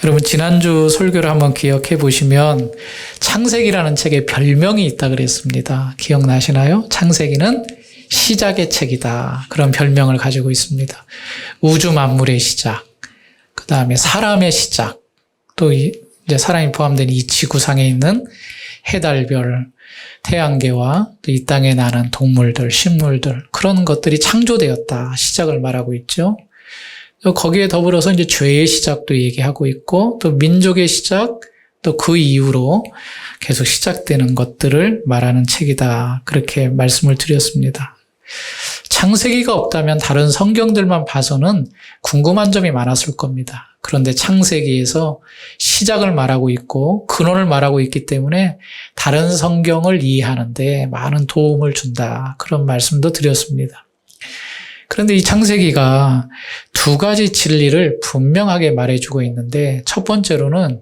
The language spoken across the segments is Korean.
여러분 지난주 설교를 한번 기억해 보시면 창세기라는 책에 별명이 있다 그랬습니다. 기억나시나요? 창세기는 시작의 책이다. 그런 별명을 가지고 있습니다. 우주 만물의 시작, 그 다음에 사람의 시작, 또 이제 사람이 포함된 이 지구상에 있는 해달별, 태양계와 또 이 땅에 나는 동물들, 식물들, 그런 것들이 창조되었다. 시작을 말하고 있죠. 거기에 더불어서 이제 죄의 시작도 얘기하고 있고, 또 민족의 시작, 또 그 이후로 계속 시작되는 것들을 말하는 책이다. 그렇게 말씀을 드렸습니다. 창세기가 없다면 다른 성경들만 봐서는 궁금한 점이 많았을 겁니다. 그런데 창세기에서 시작을 말하고 있고 근원을 말하고 있기 때문에 다른 성경을 이해하는데 많은 도움을 준다. 그런 말씀도 드렸습니다. 그런데 이 창세기가 두 가지 진리를 분명하게 말해주고 있는데, 첫 번째로는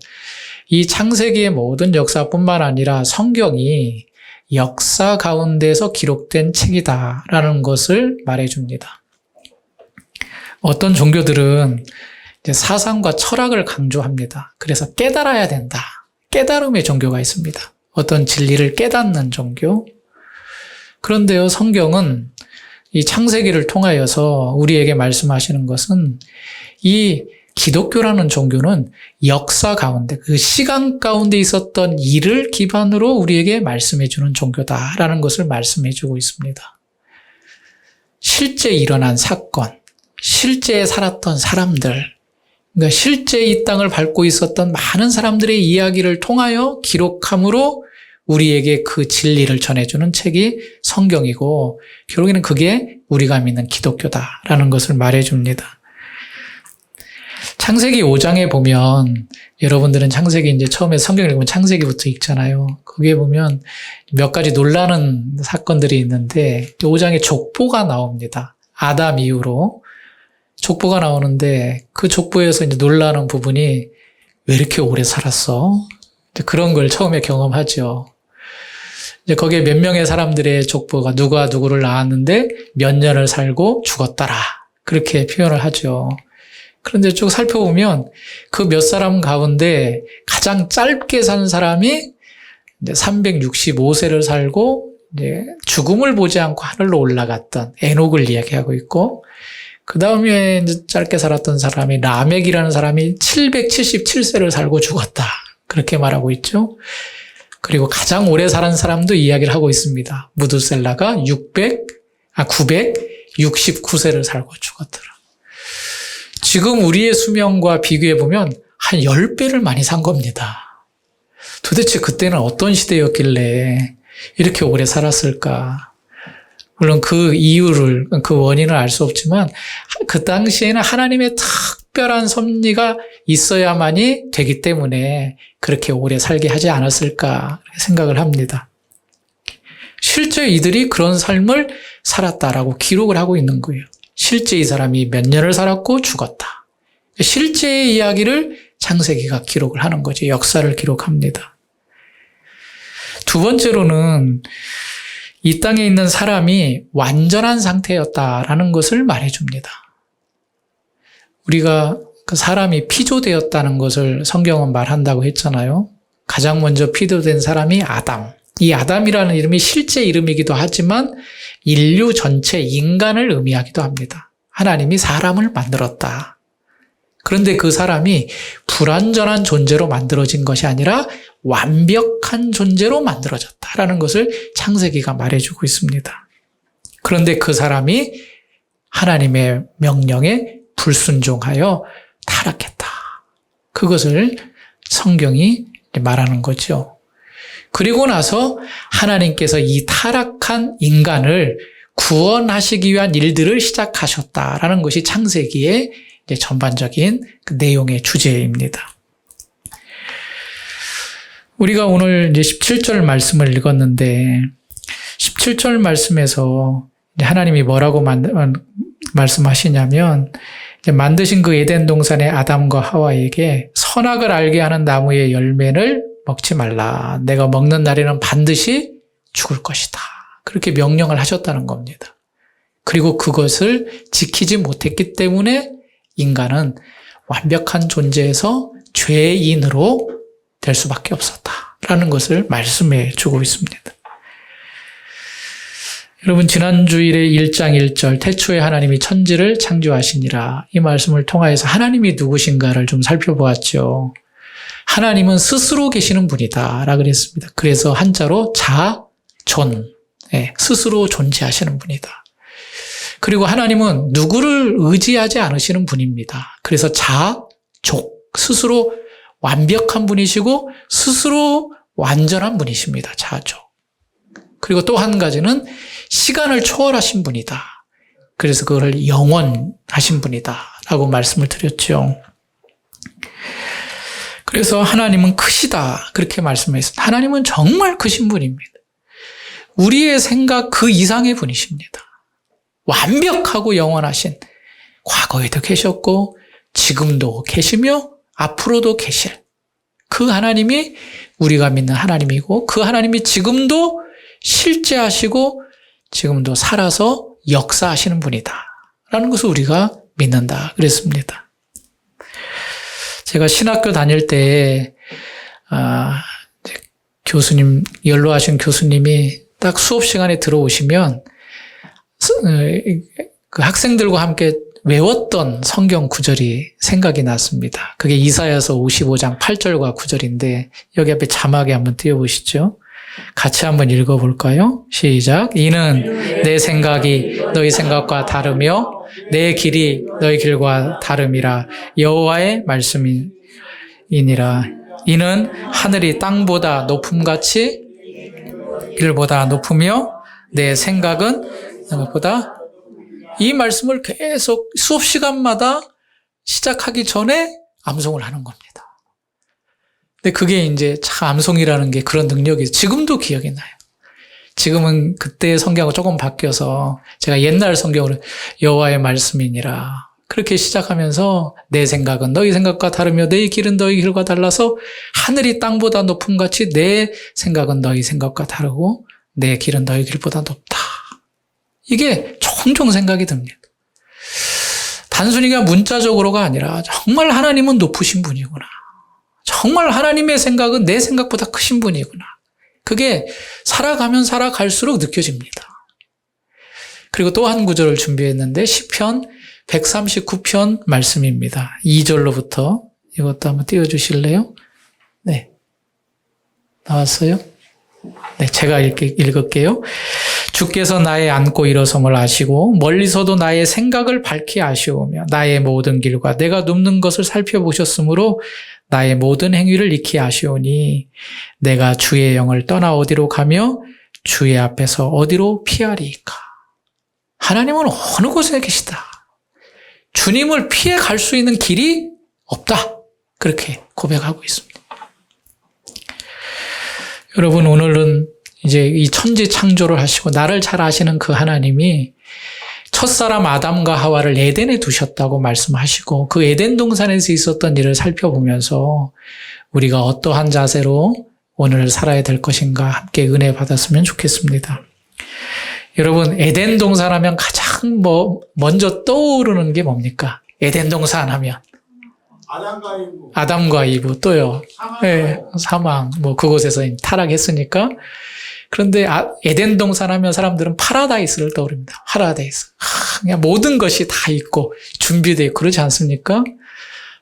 이 창세기의 모든 역사뿐만 아니라 성경이 역사 가운데서 기록된 책이다라는 것을 말해줍니다. 어떤 종교들은 이제 사상과 철학을 강조합니다. 그래서 깨달아야 된다. 깨달음의 종교가 있습니다. 어떤 진리를 깨닫는 종교. 그런데요, 성경은 이 창세기를 통하여서 우리에게 말씀하시는 것은 이 기독교라는 종교는 역사 가운데, 그 시간 가운데 있었던 일을 기반으로 우리에게 말씀해주는 종교다라는 것을 말씀해주고 있습니다. 실제 일어난 사건, 실제 살았던 사람들, 그러니까 실제 이 땅을 밟고 있었던 많은 사람들의 이야기를 통하여 기록함으로 우리에게 그 진리를 전해주는 책이 성경이고, 결국에는 그게 우리가 믿는 기독교다라는 것을 말해줍니다. 창세기 5장에 보면, 여러분들은 창세기 이제 처음에 성경을 읽으면 창세기부터 읽잖아요. 거기에 보면 몇 가지 놀라는 사건들이 있는데, 5장에 족보가 나옵니다. 아담 이후로 족보가 나오는데, 그 족보에서 이제 놀라는 부분이 왜 이렇게 오래 살았어? 그런 걸 처음에 경험하죠. 이제 거기에 몇 명의 사람들의 족보가 누가 누구를 낳았는데 몇 년을 살고 죽었더라. 그렇게 표현을 하죠. 그런데 쭉 살펴보면 그 몇 사람 가운데 가장 짧게 산 사람이 이제 365세를 살고 이제 죽음을 보지 않고 하늘로 올라갔던 에녹을 이야기하고 있고, 그 다음에 이제 짧게 살았던 사람이 라멕이라는 사람이 777세를 살고 죽었다. 그렇게 말하고 있죠. 그리고 가장 오래 살은 사람도 이야기를 하고 있습니다. 무드셀라가 969세를 살고 죽었더라. 지금 우리의 수명과 비교해보면 한 10배를 많이 산 겁니다. 도대체 그때는 어떤 시대였길래 이렇게 오래 살았을까? 물론 그 이유를, 그 원인을 알 수 없지만 그 당시에는 하나님의 특별한 섭리가 있어야만이 되기 때문에 그렇게 오래 살게 하지 않았을까 생각을 합니다. 실제 이들이 그런 삶을 살았다라고 기록을 하고 있는 거예요. 실제 이 사람이 몇 년을 살았고 죽었다. 실제의 이야기를 창세기가 기록을 하는 거죠. 역사를 기록합니다. 두 번째로는 이 땅에 있는 사람이 완전한 상태였다라는 것을 말해줍니다. 우리가 그 사람이 피조되었다는 것을 성경은 말한다고 했잖아요. 가장 먼저 피조된 사람이 아담. 이 아담이라는 이름이 실제 이름이기도 하지만 인류 전체 인간을 의미하기도 합니다. 하나님이 사람을 만들었다. 그런데 그 사람이 불완전한 존재로 만들어진 것이 아니라 완벽한 존재로 만들어졌다라는 것을 창세기가 말해주고 있습니다. 그런데 그 사람이 하나님의 명령에 불순종하여 타락했다. 그것을 성경이 말하는 거죠. 그리고 나서 하나님께서 이 타락한 인간을 구원하시기 위한 일들을 시작하셨다라는 것이 창세기의 전반적인 그 내용의 주제입니다. 우리가 오늘 이제 17절 말씀을 읽었는데 17절 말씀에서 하나님이 뭐라고 말씀하시냐면, 만드신 그 에덴 동산의 아담과 하와에게 선악을 알게 하는 나무의 열매를 먹지 말라. 내가 먹는 날에는 반드시 죽을 것이다. 그렇게 명령을 하셨다는 겁니다. 그리고 그것을 지키지 못했기 때문에 인간은 완벽한 존재에서 죄인으로 될 수밖에 없었다라는 것을 말씀해 주고 있습니다. 여러분, 지난 주일에 1장 1절 태초에 하나님이 천지를 창조하시니라, 이 말씀을 통하여서 하나님이 누구신가를 좀 살펴보았죠. 하나님은 스스로 계시는 분이다 라고 그랬습니다. 그래서 한자로 자존, 스스로 존재하시는 분이다. 그리고 하나님은 누구를 의지하지 않으시는 분입니다. 그래서 자족, 스스로 완벽한 분이시고 스스로 완전한 분이십니다. 자족. 그리고 또 한 가지는 시간을 초월하신 분이다. 그래서 그걸 영원하신 분이다 라고 말씀을 드렸죠. 그래서 하나님은 크시다 그렇게 말씀했습니다. 하나님은 정말 크신 분입니다. 우리의 생각 그 이상의 분이십니다. 완벽하고 영원하신, 과거에도 계셨고 지금도 계시며 앞으로도 계실 그 하나님이 우리가 믿는 하나님이고, 그 하나님이 지금도 실제하시고 지금도 살아서 역사하시는 분이다 라는 것을 우리가 믿는다 그랬습니다. 제가 신학교 다닐 때 교수님, 연로하신 교수님이 딱 수업 시간에 들어오시면 그 학생들과 함께 외웠던 성경 구절이 생각이 났습니다. 그게 이사야서 55장 8절과 9절인데 여기 앞에 자막에 한번 띄워보시죠. 같이 한번 읽어볼까요? 시작. 이는 내 생각이 너희 생각과 다르며 내 길이 너희 길과 다름이라 여호와의 말씀이니라. 이는 하늘이 땅보다 높음같이 길보다 높으며 내 생각은 그것보다, 이 말씀을 계속 수업 시간마다 시작하기 전에 암송을 하는 겁니다. 근데 그게 이제 참 암송이라는 게 그런 능력이 지금도 기억이 나요. 지금은 그때의 성경은 조금 바뀌어서 제가 옛날 성경으로 여호와의 말씀이니라 그렇게 시작하면서 내 생각은 너희 생각과 다르며 내 길은 너희 길과 달라서 하늘이 땅보다 높음같이 내 생각은 너희 생각과 다르고 내 길은 너희 길보다 높다. 이게 종종 생각이 듭니다. 단순히 그냥 문자적으로가 아니라 정말 하나님은 높으신 분이구나. 정말 하나님의 생각은 내 생각보다 크신 분이구나. 그게 살아가면 살아갈수록 느껴집니다. 그리고 또 한 구절을 준비했는데 시편 139편 말씀입니다. 2절로부터 이것도 한번 띄워주실래요? 네. 나왔어요? 네, 제가 읽을게요. 주께서 나의 앉고 일어섬을 아시고 멀리서도 나의 생각을 밝히 아시오며 나의 모든 길과 내가 눕는 것을 살펴보셨으므로 나의 모든 행위를 익히 아시오니 내가 주의 영을 떠나 어디로 가며 주의 앞에서 어디로 피하리이까. 하나님은 어느 곳에 계시다. 주님을 피해 갈 수 있는 길이 없다. 그렇게 고백하고 있습니다. 여러분, 오늘은 이제 이 천지 창조를 하시고 나를 잘 아시는 그 하나님이 첫사람 아담과 하와를 에덴에 두셨다고 말씀하시고 그 에덴 동산에서 있었던 일을 살펴보면서 우리가 어떠한 자세로 오늘 살아야 될 것인가 함께 은혜 받았으면 좋겠습니다. 여러분, 에덴 동산 하면 가장 먼저 떠오르는 게 뭡니까? 에덴 동산 하면 아담과 이브 또요. 네, 사망. 그곳에서 타락했으니까. 그런데 에덴 동산 하면 사람들은 파라다이스를 떠오릅니다. 파라다이스. 그냥 모든 것이 다 있고 준비되어 있고 그러지 않습니까?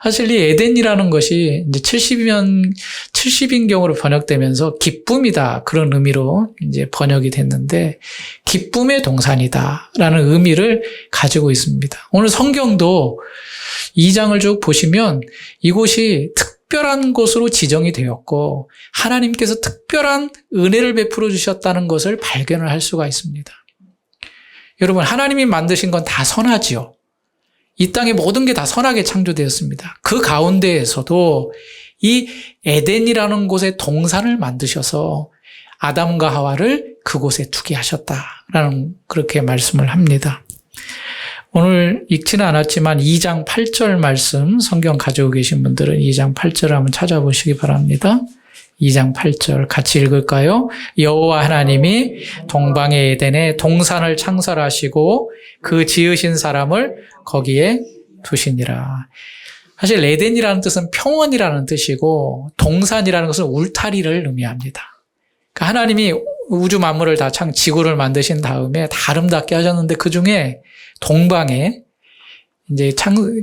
사실 이 에덴이라는 것이 이제 70인경으로 번역되면서 기쁨이다. 그런 의미로 이제 번역이 됐는데 기쁨의 동산이다라는 의미를 가지고 있습니다. 오늘 성경도 2장을 쭉 보시면 이곳이 특별한 곳으로 지정이 되었고 하나님께서 특별한 은혜를 베풀어 주셨다는 것을 발견을 할 수가 있습니다. 여러분, 하나님이 만드신 건 다 선하지요. 이 땅의 모든 게 다 선하게 창조되었습니다. 그 가운데에서도 이 에덴이라는 곳에 동산을 만드셔서 아담과 하와를 그곳에 두게 하셨다라는 그렇게 말씀을 합니다. 오늘 읽지는 않았지만 2장 8절 말씀 성경 가지고 계신 분들은 2장 8절을 한번 찾아보시기 바랍니다. 2장 8절 같이 읽을까요? 여호와 하나님이 동방의 에덴에 동산을 창설하시고 그 지으신 사람을 거기에 두시니라. 사실 에덴이라는 뜻은 평원이라는 뜻이고 동산이라는 것은 울타리를 의미합니다. 그러니까 하나님이 우주 만물을 다 지구를 만드신 다음에 다 아름답게 하셨는데 그 중에 동방에 이제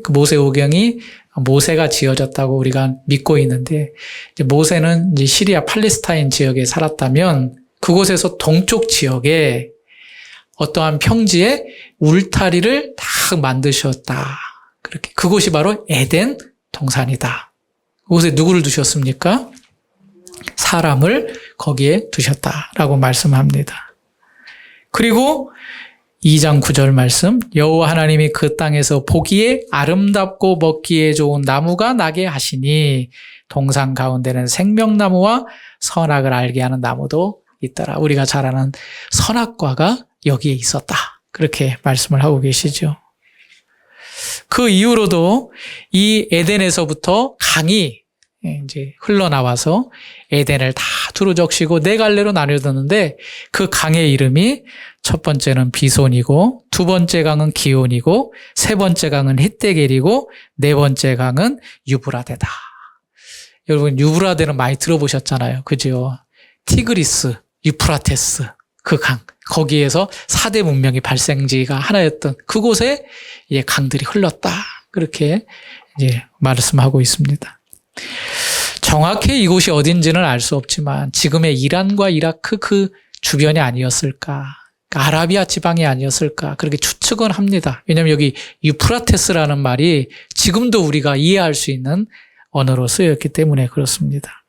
모세오경이 모세가 지어졌다고 우리가 믿고 있는데, 이제 모세는 이제 시리아 팔레스타인 지역에 살았다면 그곳에서 동쪽 지역에 어떠한 평지에 울타리를 다 만드셨다. 그렇게 그곳이 바로 에덴 동산이다. 그곳에 누구를 두셨습니까? 사람을 거기에 두셨다라고 말씀합니다. 그리고 2장 9절 말씀, 여호와 하나님이 그 땅에서 보기에 아름답고 먹기에 좋은 나무가 나게 하시니 동산 가운데는 생명나무와 선악을 알게 하는 나무도 있더라. 우리가 잘 아는 선악과가 여기에 있었다. 그렇게 말씀을 하고 계시죠. 그 이후로도 이 에덴에서부터 강이 이제 흘러나와서 에덴을 다 두루적시고 네 갈래로 나뉘어졌는데 그 강의 이름이 첫 번째는 비손이고 두 번째 강은 기온이고 세 번째 강은 헷데겔이고 네 번째 강은 유브라데다. 여러분 유브라데는 많이 들어보셨잖아요. 그죠? 티그리스, 유프라테스 그 강. 거기에서 4대 문명의 발생지가 하나였던 그곳에 이제 강들이 흘렀다. 그렇게 이제 말씀하고 있습니다. 정확히 이곳이 어딘지는 알 수 없지만 지금의 이란과 이라크 그 주변이 아니었을까, 아라비아 지방이 아니었을까 그렇게 추측은 합니다. 왜냐하면 여기 유프라테스라는 말이 지금도 우리가 이해할 수 있는 언어로 쓰였기 때문에 그렇습니다.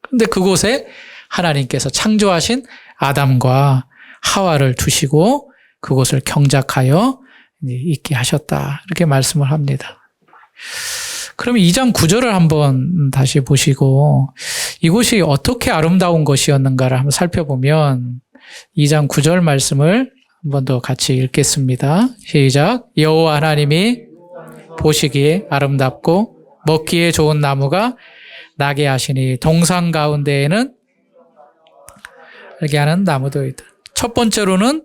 그런데 그곳에 하나님께서 창조하신 아담과 하와를 두시고 그곳을 경작하여 있게 하셨다. 이렇게 말씀을 합니다. 그럼 2장 9절을 한번 다시 보시고 이곳이 어떻게 아름다운 것이었는가를 한번 살펴보면 2장 9절 말씀을 한번 더 같이 읽겠습니다. 시작. 여호와 하나님이 보시기에 아름답고 먹기에 좋은 나무가 나게 하시니 동산 가운데에는 알게 하는 나무도 있다. 첫 번째로는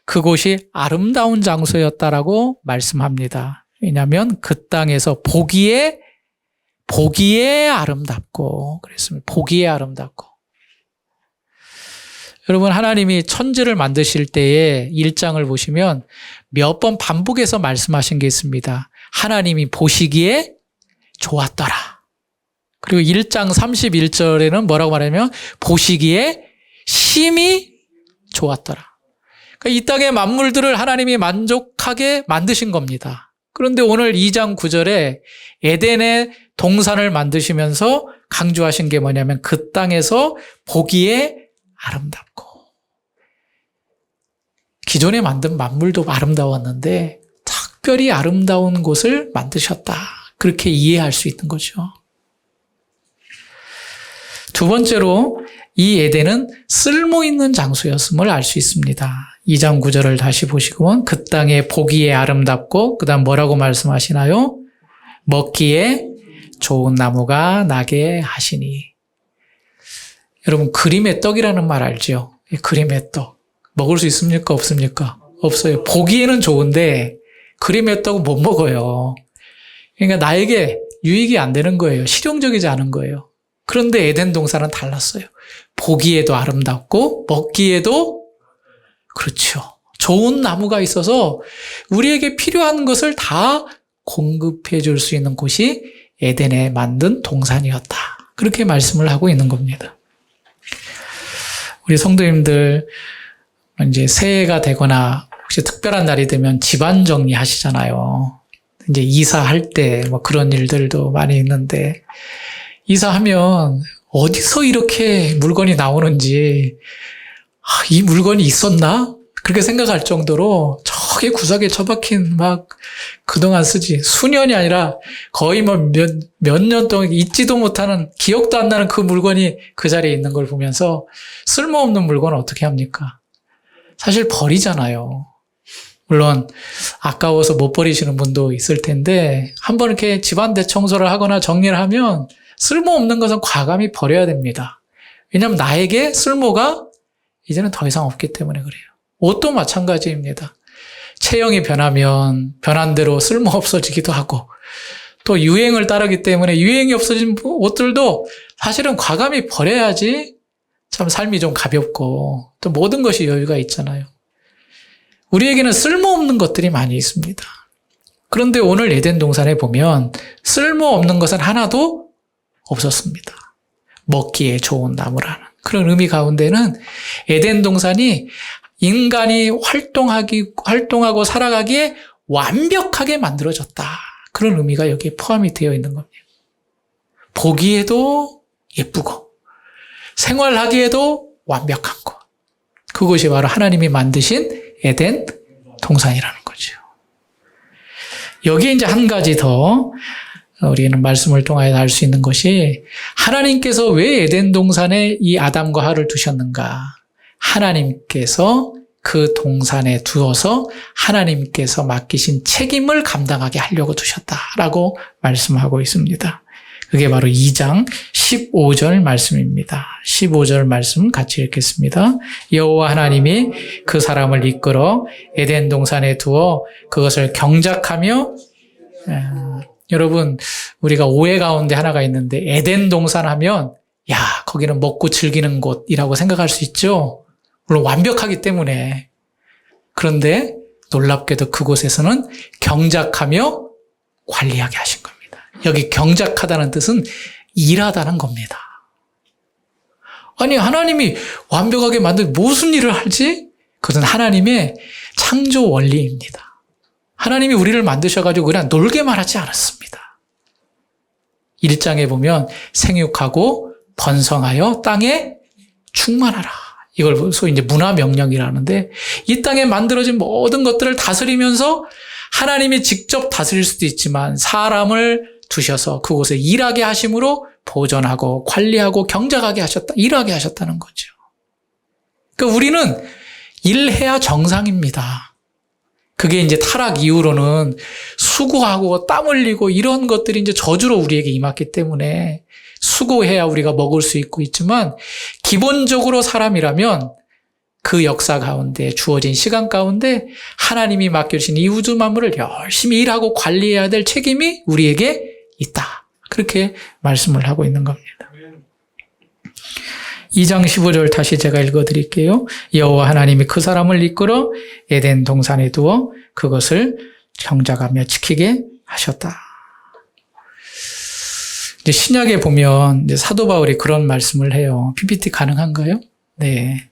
그곳이 아름다운 장소였다라고 말씀합니다. 왜냐하면 그 땅에서 보기에 아름답고 그랬습니다. 보기에 아름답고. 여러분 하나님이 천지를 만드실 때에 1장을 보시면 몇 번 반복해서 말씀하신 게 있습니다. 하나님이 보시기에 좋았더라. 그리고 1장 31절에는 뭐라고 말하냐면 보시기에 심히 좋았더라. 그러니까 이 땅의 만물들을 하나님이 만족하게 만드신 겁니다. 그런데 오늘 2장 9절에 에덴의 동산을 만드시면서 강조하신 게 뭐냐면 그 땅에서 보기에 아름답고 기존에 만든 만물도 아름다웠는데 특별히 아름다운 곳을 만드셨다. 그렇게 이해할 수 있는 거죠. 두 번째로 이 에덴은 쓸모있는 장소였음을 알 수 있습니다. 2장 9절을 다시 보시면 그 땅에 보기에 아름답고 그 다음 뭐라고 말씀하시나요? 먹기에 좋은 나무가 나게 하시니. 여러분 그림의 떡이라는 말 알죠? 그림의 떡. 먹을 수 있습니까? 없습니까? 없어요. 보기에는 좋은데 그림의 떡은 못 먹어요. 그러니까 나에게 유익이 안 되는 거예요. 실용적이지 않은 거예요. 그런데 에덴 동산은 달랐어요. 보기에도 아름답고 먹기에도 그렇죠. 좋은 나무가 있어서 우리에게 필요한 것을 다 공급해 줄 수 있는 곳이 에덴에 만든 동산이었다. 그렇게 말씀을 하고 있는 겁니다. 우리 성도님들 이제 새해가 되거나 혹시 특별한 날이 되면 집안 정리 하시잖아요. 이제 이사할 때 뭐 그런 일들도 많이 있는데 이사하면 어디서 이렇게 물건이 나오는지 이 물건이 있었나? 그렇게 생각할 정도로 저기 구석에 처박힌 막 그동안 쓰지 수년이 아니라 거의 뭐 몇 년 동안 잊지도 못하는 기억도 안 나는 그 물건이 그 자리에 있는 걸 보면서 쓸모없는 물건을 어떻게 합니까? 사실 버리잖아요. 물론 아까워서 못 버리시는 분도 있을 텐데 한번 이렇게 집안 대청소를 하거나 정리를 하면 쓸모없는 것은 과감히 버려야 됩니다. 왜냐하면 나에게 쓸모가 이제는 더 이상 없기 때문에 그래요. 옷도 마찬가지입니다. 체형이 변하면 변한 대로 쓸모 없어지기도 하고 또 유행을 따르기 때문에 유행이 없어진 옷들도 사실은 과감히 버려야지 참 삶이 좀 가볍고 또 모든 것이 여유가 있잖아요. 우리에게는 쓸모없는 것들이 많이 있습니다. 그런데 오늘 에덴 동산에 보면 쓸모없는 것은 하나도 없었습니다. 먹기에 좋은 나무라는 그런 의미 가운데는 에덴 동산이 인간이 활동하고 살아가기에 완벽하게 만들어졌다. 그런 의미가 여기에 포함이 되어 있는 겁니다. 보기에도 예쁘고 생활하기에도 완벽한 곳. 그것이 바로 하나님이 만드신 에덴 동산이라는 거죠. 여기에 이제 한 가지 더 우리는 말씀을 통하여 알 수 있는 것이 하나님께서 왜 에덴 동산에 이 아담과 하와를 두셨는가? 하나님께서 그 동산에 두어서 하나님께서 맡기신 책임을 감당하게 하려고 두셨다라고 말씀하고 있습니다. 그게 바로 2장 15절 말씀입니다. 15절 말씀 같이 읽겠습니다. 여호와 하나님이 그 사람을 이끌어 에덴 동산에 두어 그것을 경작하며 여러분 우리가 오해 가운데 하나가 있는데 에덴 동산 하면 야 거기는 먹고 즐기는 곳이라고 생각할 수 있죠. 물론 완벽하기 때문에. 그런데 놀랍게도 그곳에서는 경작하며 관리하게 하신 겁니다. 여기 경작하다는 뜻은 일하다는 겁니다. 아니 하나님이 완벽하게 만든 무슨 일을 하지? 그것은 하나님의 창조 원리입니다. 하나님이 우리를 만드셔가지고 그냥 놀게만 하지 않았습니다. 1장에 보면 생육하고 번성하여 땅에 충만하라. 이걸 소위 이제 문화 명령이라는데 이 땅에 만들어진 모든 것들을 다스리면서 하나님이 직접 다스릴 수도 있지만 사람을 두셔서 그곳에 일하게 하심으로 보존하고 관리하고 경작하게 하셨다. 일하게 하셨다는 거죠. 그러니까 우리는 일해야 정상입니다. 그게 이제 타락 이후로는 수고하고 땀 흘리고 이런 것들이 이제 저주로 우리에게 임했기 때문에 수고해야 우리가 먹을 수 있고 있지만 기본적으로 사람이라면 그 역사 가운데 주어진 시간 가운데 하나님이 맡겨주신 이 우주 만물을 열심히 일하고 관리해야 될 책임이 우리에게 있다. 그렇게 말씀을 하고 있는 겁니다. 2장 15절 다시 제가 읽어드릴게요. 여호와 하나님이 그 사람을 이끌어 에덴 동산에 두어 그것을 경작하며 지키게 하셨다. 이제 신약에 보면 이제 사도 바울이 그런 말씀을 해요. PPT 가능한가요? 네.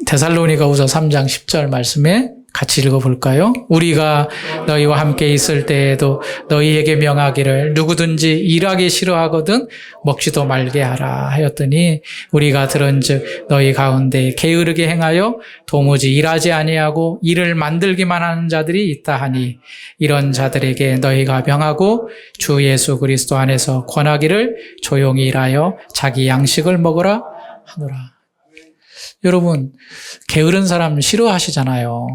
데살로니가후서 3장 10절 말씀에 같이 읽어볼까요? 우리가 너희와 함께 있을 때에도 너희에게 명하기를 누구든지 일하기 싫어하거든 먹지도 말게 하라 하였더니 우리가 들은즉 너희 가운데 게으르게 행하여 도무지 일하지 아니하고 일을 만들기만 하는 자들이 있다 하니 이런 자들에게 너희가 명하고 주 예수 그리스도 안에서 권하기를 조용히 일하여 자기 양식을 먹으라 하노라. 여러분 게으른 사람 싫어하시잖아요.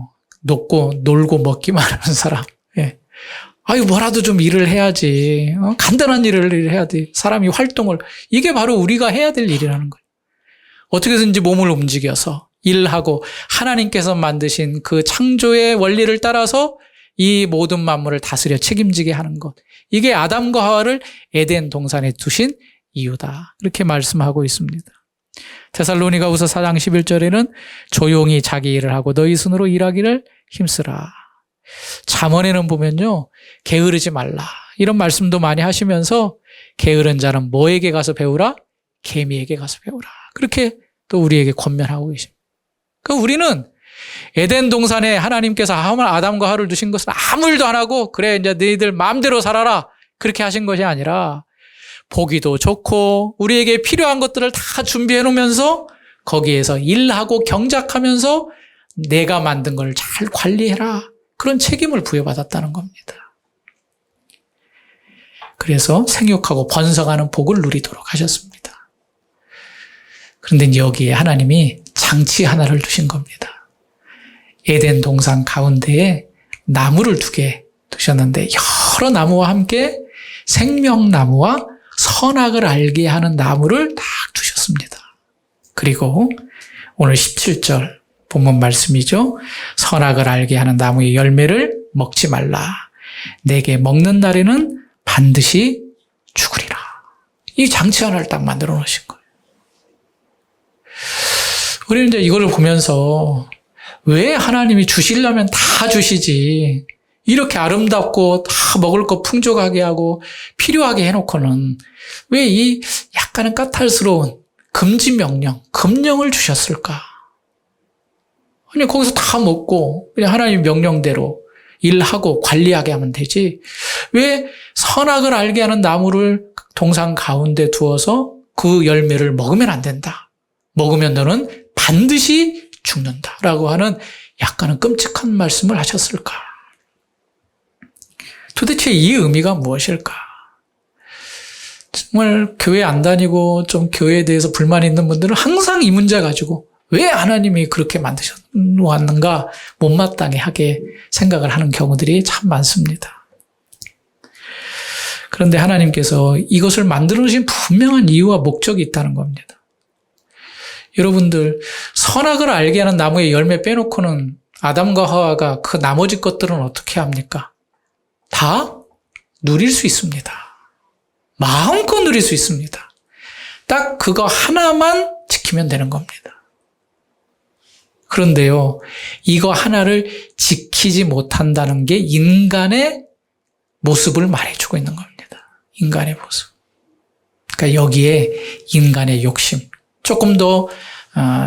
놀고 먹기만 하는 사람. 예. 아유, 뭐라도 좀 일을 해야지. 간단한 일을 해야 돼. 사람이 활동을. 이게 바로 우리가 해야 될 일이라는 거예요. 어떻게든지 몸을 움직여서 일하고 하나님께서 만드신 그 창조의 원리를 따라서 이 모든 만물을 다스려 책임지게 하는 것. 이게 아담과 하와를 에덴 동산에 두신 이유다. 이렇게 말씀하고 있습니다. 데살로니가후서 4장 11절에는 조용히 자기 일을 하고 너희 손으로 일하기를 힘쓰라. 잠언에는 보면요. 게으르지 말라. 이런 말씀도 많이 하시면서 게으른 자는 뭐에게 가서 배우라? 개미에게 가서 배우라. 그렇게 또 우리에게 권면하고 계십니다. 그러니까 우리는 에덴 동산에 하나님께서 아담과 하와를 두신 것은 아무 일도 안 하고 그래 이제 너희들 마음대로 살아라. 그렇게 하신 것이 아니라 보기도 좋고 우리에게 필요한 것들을 다 준비해 놓으면서 거기에서 일하고 경작하면서 내가 만든 걸 잘 관리해라. 그런 책임을 부여받았다는 겁니다. 그래서 생육하고 번성하는 복을 누리도록 하셨습니다. 그런데 이제 여기에 하나님이 장치 하나를 두신 겁니다. 에덴 동산 가운데에 나무를 2개 두셨는데 여러 나무와 함께 생명나무와 선악을 알게 하는 나무를 딱 두셨습니다. 그리고 오늘 17절 본문 말씀이죠. 선악을 알게 하는 나무의 열매를 먹지 말라. 내게 먹는 날에는 반드시 죽으리라. 이 장치 하나를 딱 만들어 놓으신 거예요. 우리는 이제 이거를 보면서 왜 하나님이 주시려면 다 주시지, 이렇게 아름답고 다 먹을 거 풍족하게 하고 필요하게 해놓고는 왜 이 약간은 까탈스러운 금지 명령, 금령을 주셨을까? 아니, 거기서 다 먹고 그냥 하나님 명령대로 일하고 관리하게 하면 되지, 왜 선악을 알게 하는 나무를 동산 가운데 두어서 그 열매를 먹으면 안 된다, 먹으면 너는 반드시 죽는다라고 하는 약간은 끔찍한 말씀을 하셨을까? 도대체 이 의미가 무엇일까? 정말 교회 안 다니고 좀 교회에 대해서 불만이 있는 분들은 항상 이 문제 가지고 왜 하나님이 그렇게 만드셨는가 못마땅해 하게 생각을 하는 경우들이 참 많습니다. 그런데 하나님께서 이것을 만들어 주신 분명한 이유와 목적이 있다는 겁니다. 여러분들, 선악을 알게 하는 나무의 열매 빼놓고는 아담과 하와가 그 나머지 것들은 어떻게 합니까? 다 누릴 수 있습니다. 마음껏 누릴 수 있습니다. 딱 그거 하나만 지키면 되는 겁니다. 그런데요, 이거 하나를 지키지 못한다는 게 인간의 모습을 말해주고 있는 겁니다. 인간의 모습. 그러니까 여기에 인간의 욕심, 조금 더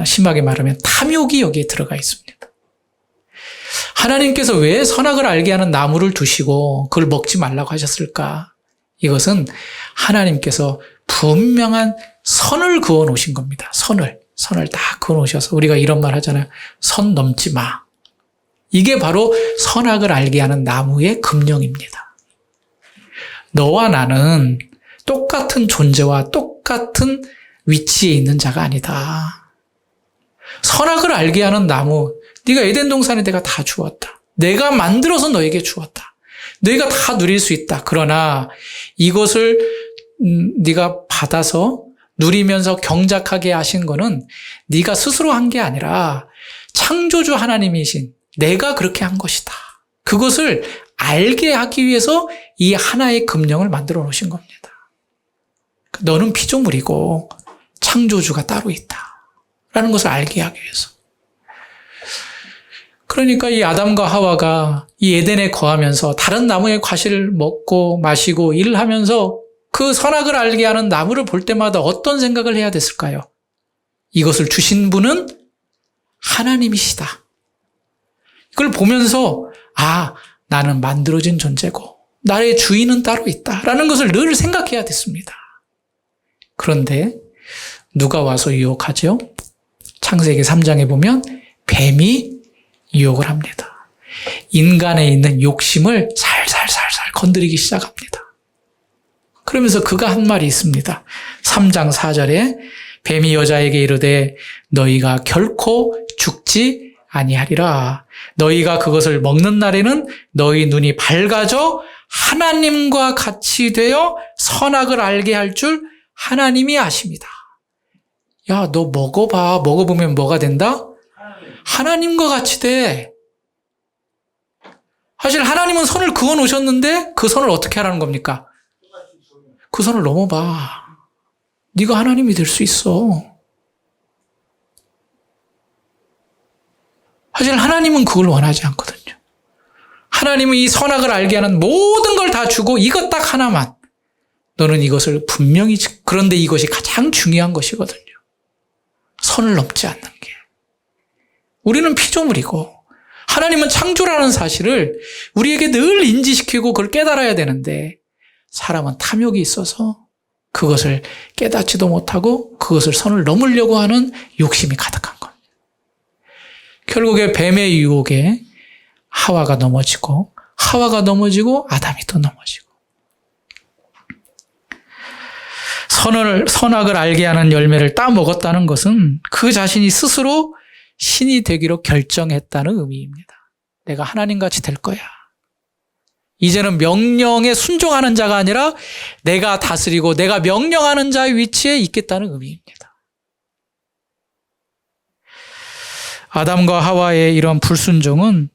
심하게 말하면 탐욕이 여기에 들어가 있습니다. 하나님께서 왜 선악을 알게 하는 나무를 두시고 그걸 먹지 말라고 하셨을까? 이것은 하나님께서 분명한 선을 그어 놓으신 겁니다. 선을 다 그어 놓으셔서, 우리가 이런 말 하잖아요. 선 넘지 마. 이게 바로 선악을 알게 하는 나무의 금령입니다. 너와 나는 똑같은 존재와 똑같은 위치에 있는 자가 아니다. 선악을 알게 하는 나무, 네가 에덴 동산에 내가 다 주었다. 내가 만들어서 너에게 주었다. 너희가 다 누릴 수 있다. 그러나 이것을 네가 받아서 누리면서 경작하게 하신 거는 네가 스스로 한 게 아니라 창조주 하나님이신 내가 그렇게 한 것이다. 그것을 알게 하기 위해서 이 하나의 금령을 만들어 놓으신 겁니다. 너는 피조물이고 창조주가 따로 있다 라는 것을 알게 하기 위해서. 그러니까 이 아담과 하와가 이 에덴에 거하면서 다른 나무의 과실을 먹고 마시고 일을 하면서 그 선악을 알게 하는 나무를 볼 때마다 어떤 생각을 해야 됐을까요? 이것을 주신 분은 하나님이시다. 이걸 보면서 나는 만들어진 존재고 나의 주인은 따로 있다라는 것을 늘 생각해야 됐습니다. 그런데 누가 와서 유혹하죠? 창세기 3장에 보면 뱀이 유혹을 합니다. 인간에 있는 욕심을 살살살살 건드리기 시작합니다. 그러면서 그가 한 말이 있습니다. 3장 4절에 뱀이 여자에게 이르되 너희가 결코 죽지 아니하리라. 너희가 그것을 먹는 날에는 너희 눈이 밝아져 하나님과 같이 되어 선악을 알게 할 줄 하나님이 아십니다. 야, 너 먹어봐. 먹어보면 뭐가 된다? 하나님과 같이 돼. 사실 하나님은 선을 그어 놓으셨는데 그 선을 어떻게 하라는 겁니까? 그 선을 넘어봐. 네가 하나님이 될 수 있어. 사실 하나님은 그걸 원하지 않거든요. 하나님은 이 선악을 알게 하는 모든 걸 다 주고 이것 딱 하나만. 너는 이것을 분명히, 그런데 이것이 가장 중요한 것이거든요. 선을 넘지 않는 게. 우리는 피조물이고 하나님은 창조라는 사실을 우리에게 늘 인지시키고 그걸 깨달아야 되는데 사람은 탐욕이 있어서 그것을 깨닫지도 못하고 그것을 선을 넘으려고 하는 욕심이 가득한 겁니다. 결국에 뱀의 유혹에 하와가 넘어지고 아담이 또 넘어지고 선악을 알게 하는 열매를 따먹었다는 것은 그 자신이 스스로 신이 되기로 결정했다는 의미입니다. 내가 하나님같이 될 거야. 이제는 명령에 순종하는 자가 아니라 내가 다스리고 내가 명령하는 자의 위치에 있겠다는 의미입니다. 아담과 하와의 이런 불순종은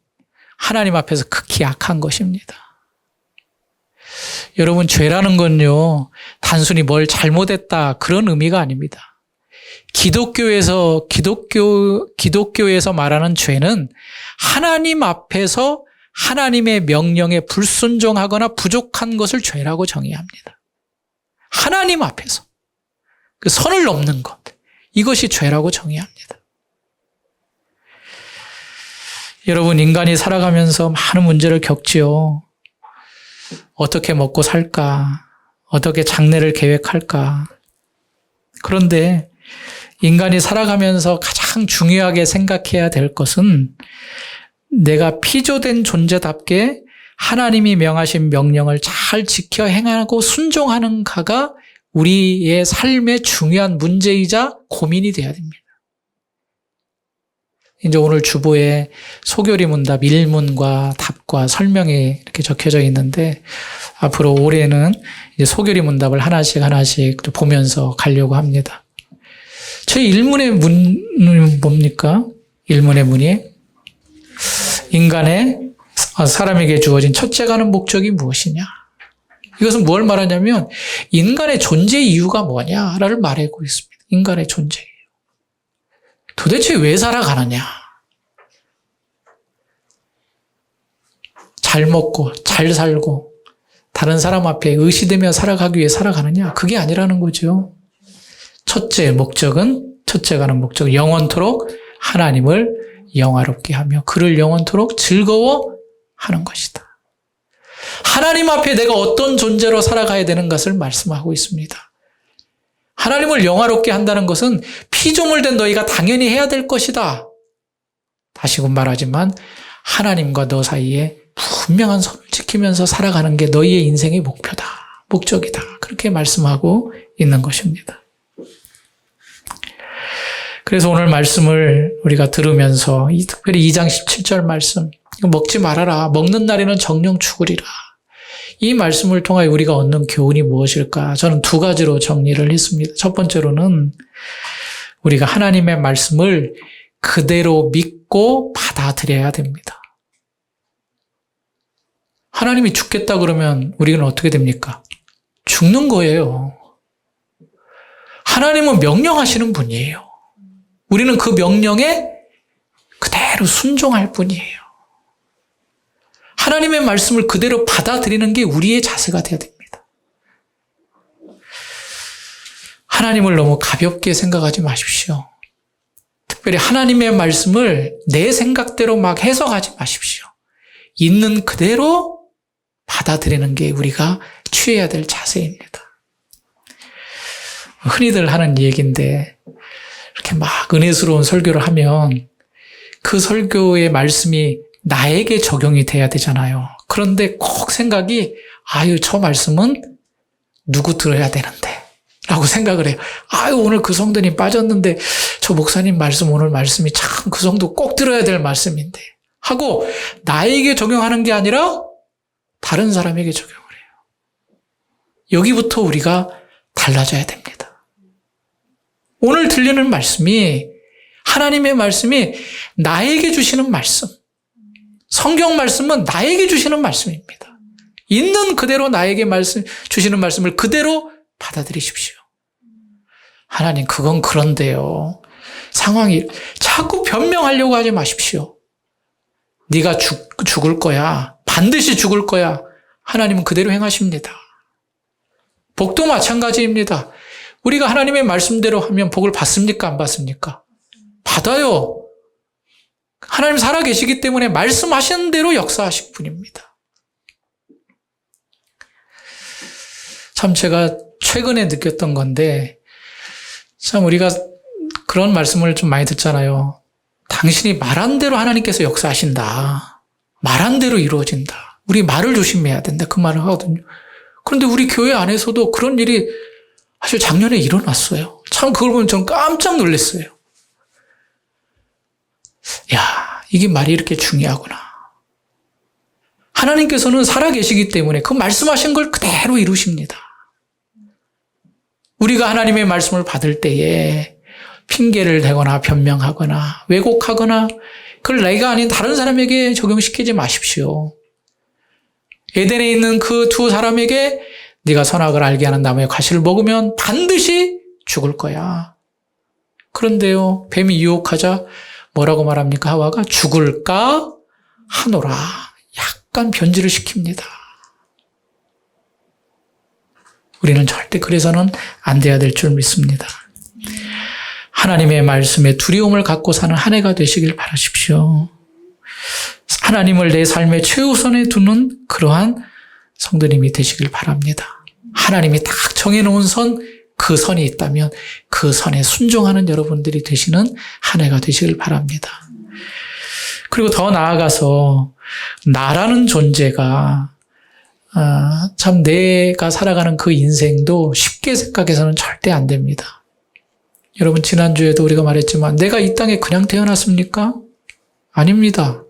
하나님 앞에서 극히 악한 것입니다. 여러분, 죄라는 건요, 단순히 뭘 잘못했다, 그런 의미가 아닙니다. 기독교에서 말하는 죄는 하나님 앞에서 하나님의 명령에 불순종하거나 부족한 것을 죄라고 정의합니다. 하나님 앞에서. 그 선을 넘는 것. 이것이 죄라고 정의합니다. 여러분, 인간이 살아가면서 많은 문제를 겪지요. 어떻게 먹고 살까? 어떻게 장래를 계획할까? 그런데 인간이 살아가면서 가장 중요하게 생각해야 될 것은 내가 피조된 존재답게 하나님이 명하신 명령을 잘 지켜 행하고 순종하는가가 우리의 삶의 중요한 문제이자 고민이 돼야 됩니다. 이제 오늘 주보에 소교리 문답 1문과 답과 설명이 이렇게 적혀져 있는데 앞으로 올해는 이제 소교리 문답을 하나씩 또 보면서 가려고 합니다. 저희 1문의 문은 뭡니까? 1문의 문이 사람에게 주어진 첫째가 하는 목적이 무엇이냐? 이것은 뭘 말하냐면 인간의 존재 이유가 뭐냐를 말하고 있습니다. 인간의 존재 이유. 도대체 왜 살아가느냐? 잘 먹고 잘 살고 다른 사람 앞에 의시되며 살아가기 위해 살아가느냐? 그게 아니라는 거죠. 첫째가 하는 목적은 영원토록 하나님을 영화롭게 하며 그를 영원토록 즐거워하는 것이다. 하나님 앞에 내가 어떤 존재로 살아가야 되는 것을 말씀하고 있습니다. 하나님을 영화롭게 한다는 것은 피조물된 너희가 당연히 해야 될 것이다. 다시금 말하지만 하나님과 너 사이에 분명한 선을 지키면서 살아가는 게 너희의 인생의 목표다. 목적이다. 그렇게 말씀하고 있는 것입니다. 그래서 오늘 말씀을 우리가 들으면서 특별히 2장 17절 말씀, 먹지 말아라. 먹는 날에는 정령 죽으리라. 이 말씀을 통하여 우리가 얻는 교훈이 무엇일까? 저는 두 가지로 정리를 했습니다. 첫 번째로는 우리가 하나님의 말씀을 그대로 믿고 받아들여야 됩니다. 하나님이 죽겠다 그러면 우리는 어떻게 됩니까? 죽는 거예요. 하나님은 명령하시는 분이에요. 우리는 그 명령에 그대로 순종할 뿐이에요. 하나님의 말씀을 그대로 받아들이는 게 우리의 자세가 되어야 됩니다. 하나님을 너무 가볍게 생각하지 마십시오. 특별히 하나님의 말씀을 내 생각대로 막 해석하지 마십시오. 있는 그대로 받아들이는 게 우리가 취해야 될 자세입니다. 흔히들 하는 얘기인데 이렇게 막 은혜스러운 설교를 하면 그 설교의 말씀이 나에게 적용이 돼야 되잖아요. 그런데 꼭 생각이 저 말씀은 누구 들어야 되는데 라고 생각을 해요. 오늘 그 성도님 빠졌는데 저 목사님 말씀 오늘 말씀이 참 그 성도 꼭 들어야 될 말씀인데 하고 나에게 적용하는 게 아니라 다른 사람에게 적용을 해요. 여기부터 우리가 달라져야 됩니다. 오늘 들리는 말씀이 하나님의 말씀이 나에게 주시는 말씀, 성경 말씀은 나에게 주시는 말씀입니다. 있는 그대로 나에게 주시는 말씀을 그대로 받아들이십시오. 하나님 그건 그런데요. 상황이 자꾸 변명하려고 하지 마십시오. 네가 죽을 거야. 반드시 죽을 거야. 하나님은 그대로 행하십니다. 복도 마찬가지입니다. 우리가 하나님의 말씀대로 하면 복을 받습니까? 안 받습니까? 받아요. 하나님 살아계시기 때문에 말씀하시는 대로 역사하실 분입니다. 참 제가 최근에 느꼈던 건데 참 우리가 그런 말씀을 좀 많이 듣잖아요. 당신이 말한 대로 하나님께서 역사하신다. 말한 대로 이루어진다. 우리 말을 조심해야 된다. 그 말을 하거든요. 그런데 우리 교회 안에서도 그런 일이 사실 작년에 일어났어요. 참 그걸 보면 전 깜짝 놀랐어요. 이게 말이 이렇게 중요하구나. 하나님께서는 살아계시기 때문에 그 말씀하신 걸 그대로 이루십니다. 우리가 하나님의 말씀을 받을 때에 핑계를 대거나 변명하거나 왜곡하거나 그걸 내가 아닌 다른 사람에게 적용시키지 마십시오. 에덴에 있는 그 두 사람에게 네가 선악을 알게 하는 나무의 과실을 먹으면 반드시 죽을 거야. 그런데요, 뱀이 유혹하자 뭐라고 말합니까? 하와가 죽을까 하노라. 약간 변질을 시킵니다. 우리는 절대 그래서는 안 돼야 될 줄 믿습니다. 하나님의 말씀에 두려움을 갖고 사는 한 해가 되시길 바라십시오. 하나님을 내 삶의 최우선에 두는 그러한 성도님이 되시길 바랍니다. 하나님이 딱 정해놓은 선, 그 선이 있다면 그 선에 순종하는 여러분들이 되시는 한 해가 되시길 바랍니다. 그리고 더 나아가서 나라는 존재가 참 내가 살아가는 그 인생도 쉽게 생각해서는 절대 안 됩니다. 여러분, 지난주에도 우리가 말했지만 내가 이 땅에 그냥 태어났습니까? 아닙니다.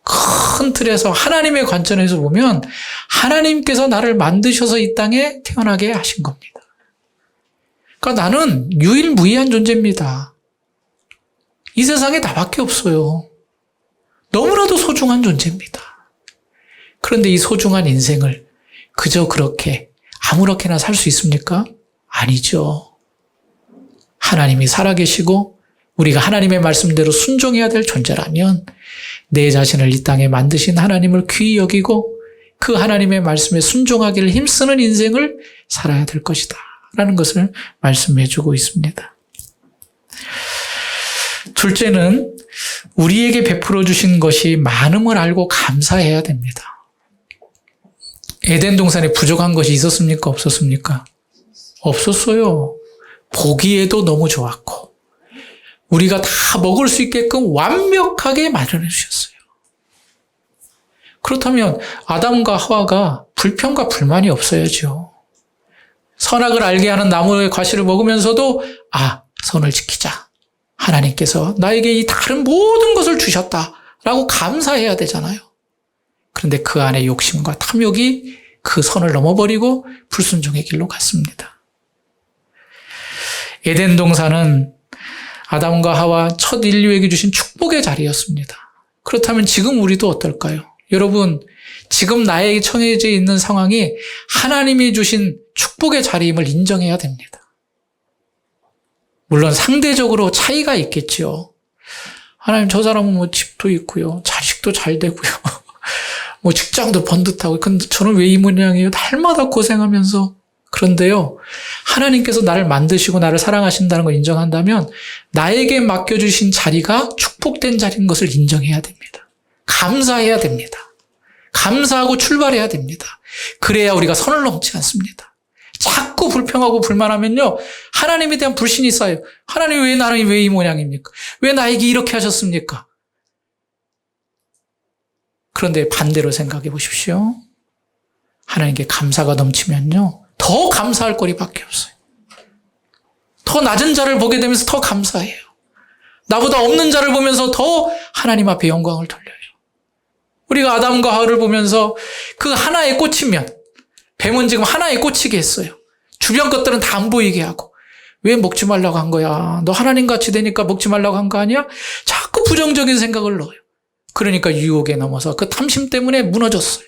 큰 틀에서 하나님의 관점에서 보면 하나님께서 나를 만드셔서 이 땅에 태어나게 하신 겁니다. 그러니까 나는 유일무이한 존재입니다. 이 세상에 나밖에 없어요. 너무나도 소중한 존재입니다. 그런데 이 소중한 인생을 그저 그렇게 아무렇게나 살 수 있습니까? 아니죠. 하나님이 살아계시고 우리가 하나님의 말씀대로 순종해야 될 존재라면 내 자신을 이 땅에 만드신 하나님을 귀히 여기고 그 하나님의 말씀에 순종하기를 힘쓰는 인생을 살아야 될 것이다 라는 것을 말씀해 주고 있습니다. 둘째는 우리에게 베풀어 주신 것이 많음을 알고 감사해야 됩니다. 에덴 동산에 부족한 것이 있었습니까? 없었습니까? 없었어요. 보기에도 너무 좋았고 우리가 다 먹을 수 있게끔 완벽하게 마련해 주셨어요. 그렇다면 아담과 하와가 불평과 불만이 없어야죠. 선악을 알게 하는 나무의 과실을 먹으면서도 선을 지키자. 하나님께서 나에게 이 다른 모든 것을 주셨다라고 감사해야 되잖아요. 그런데 그 안에 욕심과 탐욕이 그 선을 넘어버리고 불순종의 길로 갔습니다. 에덴 동산은 아담과 하와 첫 인류에게 주신 축복의 자리였습니다. 그렇다면 지금 우리도 어떨까요? 여러분, 지금 나에게 처해져 있는 상황이 하나님이 주신 축복의 자리임을 인정해야 됩니다. 물론 상대적으로 차이가 있겠죠. 하나님, 저 사람은 뭐 집도 있고요, 자식도 잘 되고요, 뭐 직장도 번듯하고, 근데 저는 왜 이 모양이에요? 날마다 고생하면서. 그런데요, 하나님께서 나를 만드시고 나를 사랑하신다는 걸 인정한다면 나에게 맡겨주신 자리가 축복된 자리인 것을 인정해야 됩니다. 감사해야 됩니다. 감사하고 출발해야 됩니다. 그래야 우리가 선을 넘지 않습니다. 자꾸 불평하고 불만하면요, 하나님에 대한 불신이 쌓여요. 하나님, 왜 나는 왜 이 모양입니까? 왜 나에게 이렇게 하셨습니까? 그런데 반대로 생각해 보십시오. 하나님께 감사가 넘치면요, 더 감사할 거리밖에 없어요. 더 낮은 자를 보게 되면서 더 감사해요. 나보다 없는 자를 보면서 더 하나님 앞에 영광을 돌려요. 우리가 아담과 하와를 보면서 그 하나에 꽂히면, 뱀은 지금 하나에 꽂히게 했어요. 주변 것들은 다 안 보이게 하고, 왜 먹지 말라고 한 거야? 너 하나님같이 되니까 먹지 말라고 한 거 아니야? 자꾸 부정적인 생각을 넣어요. 그러니까 유혹에 넘어서 그 탐심 때문에 무너졌어요.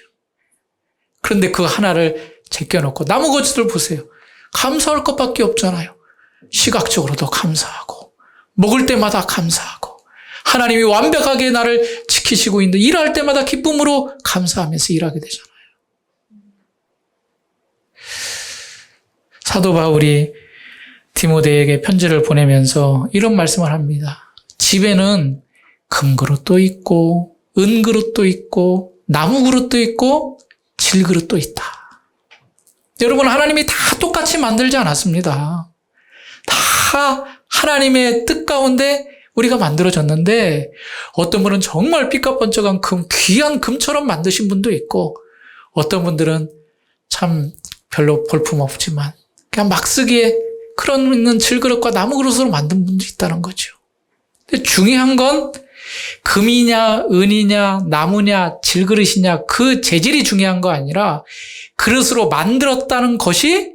그런데 그 하나를 제껴놓고 나무 것들 보세요. 감사할 것밖에 없잖아요. 시각적으로도 감사하고, 먹을 때마다 감사하고, 하나님이 완벽하게 나를 지키시고 있는데 일할 때마다 기쁨으로 감사하면서 일하게 되잖아요. 사도 바울이 디모데에게 편지를 보내면서 이런 말씀을 합니다. 집에는 금그릇도 있고 은그릇도 있고 나무그릇도 있고 질그릇도 있다. 여러분, 하나님이 다 똑같이 만들지 않았습니다. 다 하나님의 뜻 가운데 우리가 만들어졌는데, 어떤 분은 정말 삐까뻔쩍한 금, 귀한 금처럼 만드신 분도 있고, 어떤 분들은 참 별로 볼품없지만 그냥 막 쓰기에 그런 있는 질그릇과 나무그릇으로 만든 분도 있다는 거죠. 근데 중요한 건 금이냐 은이냐 나무냐 질그릇이냐 그 재질이 중요한 거 아니라 그릇으로 만들었다는 것이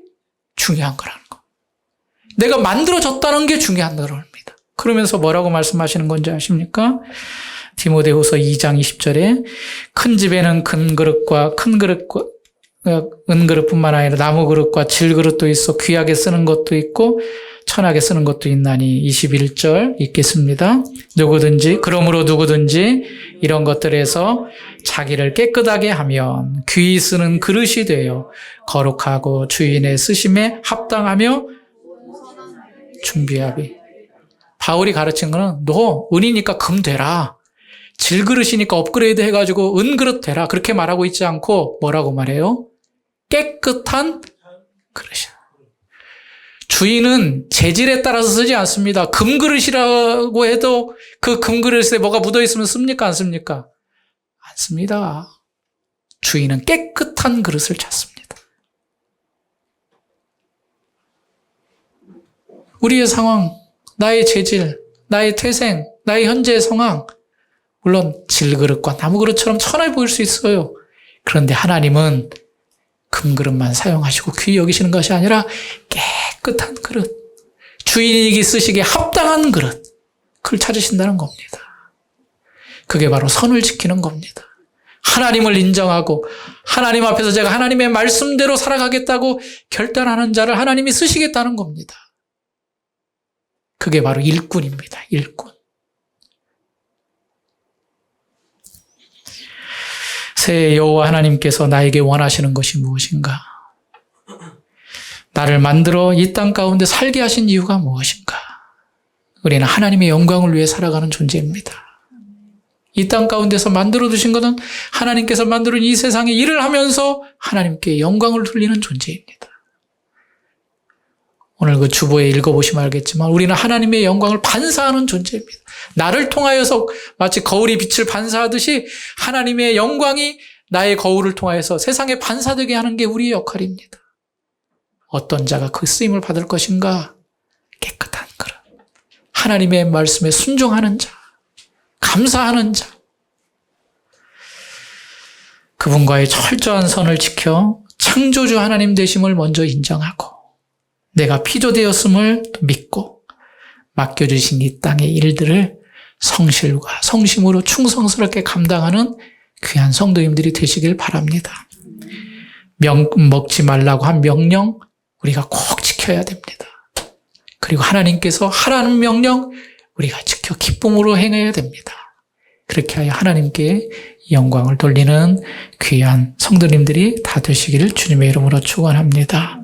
중요한 거라는 거. 내가 만들어졌다는 게 중요한 거랍니다. 그러면서 뭐라고 말씀하시는 건지 아십니까? 디모데후서 2장 20절에 큰 집에는 은그릇뿐만 아니라 나무 그릇과 질그릇도 있어 귀하게 쓰는 것도 있고 천하게 쓰는 것도 있나니 21절 읽겠습니다. 그러므로 누구든지 이런 것들에서 자기를 깨끗하게 하면 귀히 쓰는 그릇이 되어 거룩하고 주인의 쓰심에 합당하며 준비하리. 바울이 가르친 거는 너 은이니까 금 되라. 질그릇이니까 업그레이드 해가지고 은그릇 되라. 그렇게 말하고 있지 않고 뭐라고 말해요? 깨끗한 그릇이야. 주인은 재질에 따라서 쓰지 않습니다. 금그릇이라고 해도 그 금그릇에 뭐가 묻어있으면 씁니까? 안 씁니까? 안 씁니다. 주인은 깨끗한 그릇을 찾습니다. 우리의 상황, 나의 재질, 나의 태생, 나의 현재의 상황, 물론 질그릇과 나무그릇처럼 천하게 보일 수 있어요. 그런데 하나님은 금그릇만 사용하시고 귀히 여기시는 것이 아니라 깨끗한 그릇, 주인이 쓰시기에 합당한 그릇, 그걸 찾으신다는 겁니다. 그게 바로 선을 지키는 겁니다. 하나님을 인정하고 하나님 앞에서 제가 하나님의 말씀대로 살아가겠다고 결단하는 자를 하나님이 쓰시겠다는 겁니다. 그게 바로 일꾼입니다. 일꾼. 새 여호와 하나님께서 나에게 원하시는 것이 무엇인가? 나를 만들어 이 땅 가운데 살게 하신 이유가 무엇인가? 우리는 하나님의 영광을 위해 살아가는 존재입니다. 이 땅 가운데서 만들어 두신 것은 하나님께서 만들어 이 세상에 일을 하면서 하나님께 영광을 돌리는 존재입니다. 오늘 그 주보에 읽어보시면 알겠지만 우리는 하나님의 영광을 반사하는 존재입니다. 나를 통하여서 마치 거울이 빛을 반사하듯이 하나님의 영광이 나의 거울을 통하여서 세상에 반사되게 하는 게 우리의 역할입니다. 어떤 자가 그 쓰임을 받을 것인가? 깨끗한 그릇. 하나님의 말씀에 순종하는 자, 감사하는 자. 그분과의 철저한 선을 지켜 창조주 하나님 되심을 먼저 인정하고 내가 피조되었음을 믿고 맡겨주신 이 땅의 일들을 성실과 성심으로 충성스럽게 감당하는 귀한 성도님들이 되시길 바랍니다. 먹지 말라고 한 명령 우리가 꼭 지켜야 됩니다. 그리고 하나님께서 하라는 명령 우리가 지켜 기쁨으로 행해야 됩니다. 그렇게 하여 하나님께 영광을 돌리는 귀한 성도님들이 다 되시기를 주님의 이름으로 축원합니다.